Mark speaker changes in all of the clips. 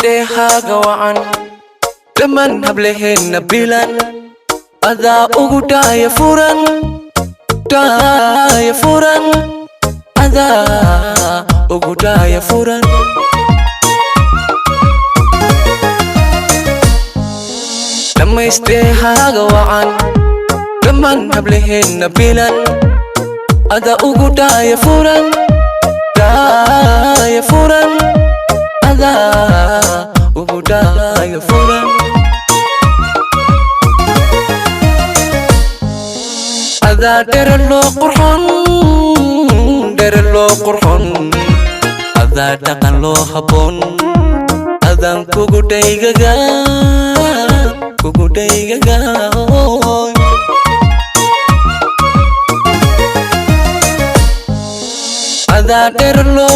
Speaker 1: dhamaysteehaaga wacan dhammaan hableheenna bilan adaa ugu dhaayafuran adaa ugu dhaayafuran dhamaysteehaaga wacan dhammaan hableheenna bilan adaa ugu dhaayafuran adaa ugu dhaayafuran adaa dherer loo qurxon adaa dhaqan loo habboon adaan kugu dhaygaga adaa dherer loo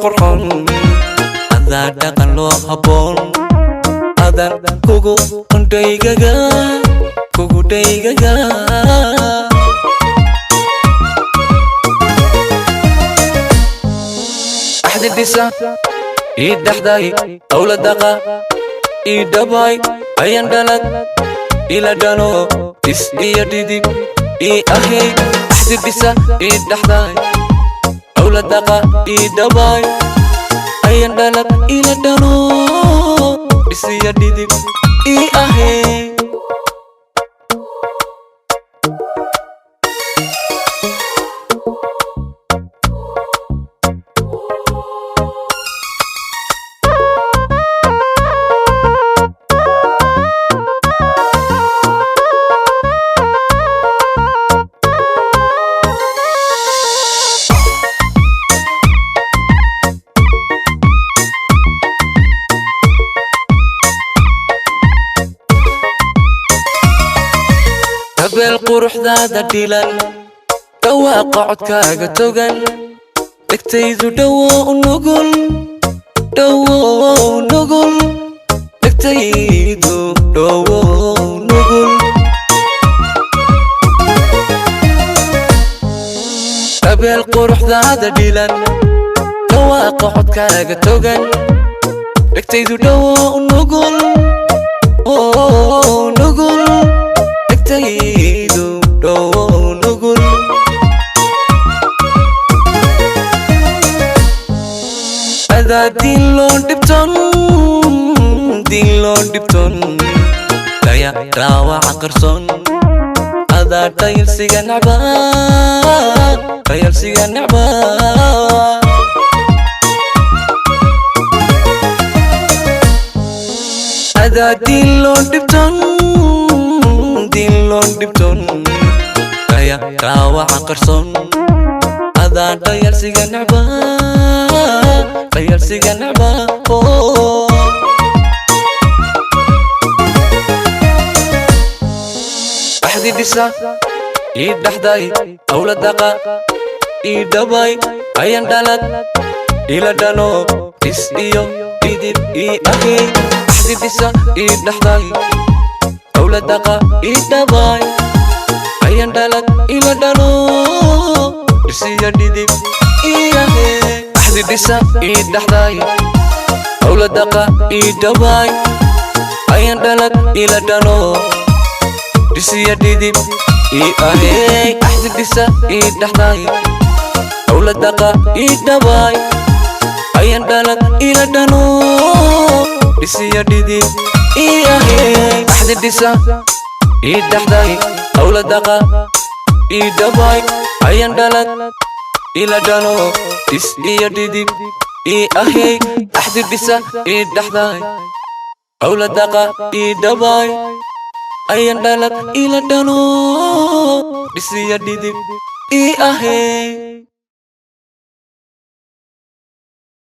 Speaker 1: qurxon adaa dhaqan loo habboon adaan kugu dhaygaga axdi dhisa ii dhaxday awla daqa ii dhabay ayan dhalad ila dhano is iyo dhidib ii ahay axdi dhisa ii dhaxday awla daqa ii dhabay ayan dhalad ila dhano is iyo dhidib ii ahay habeel quruxdaada dhilan dhawaaqa codkaaga togan dhegtaydu dhawoo u nugul dhegtaydu dhawoo u nugul habeel quruxdaada dhilan dhawaaqa codkaaga togan dhegtaydu dhawoo u nugul adaa diin loo dhibton daya dhaawaca qarson adaa dhayalsiga necba adaa diin loo dhibton daya dhaawaca qarson adaa dhayalsiga necba axdi dhisa ii dhaxday awla daqa ii dhabay ayan dhalad ila dhano is iyo dhidib ii ahay axdi dhisa ii dhaxday awla daqa ii dhabay ayan dhalad ila dhano is iyo dhidib ii ahay axdi dhisa ii dhaxday awla daqa ii dhabay ayan dhalad ila dhano is iyo dhidib ii ahay axdi dhisa ii dhaxday awla daqa ii dhabay ayan dhalad ila dhano is iyo dhidib ii ahay axdi dhisa ii dhaxday awla daqa ii dhabay ayan dhalad ila dhano is iyo dhidib ii ahay axdi dhisa ii dhaxday awla daqa ii dhabay ayan dhalad ila dhano is iyo dhidib ii ahay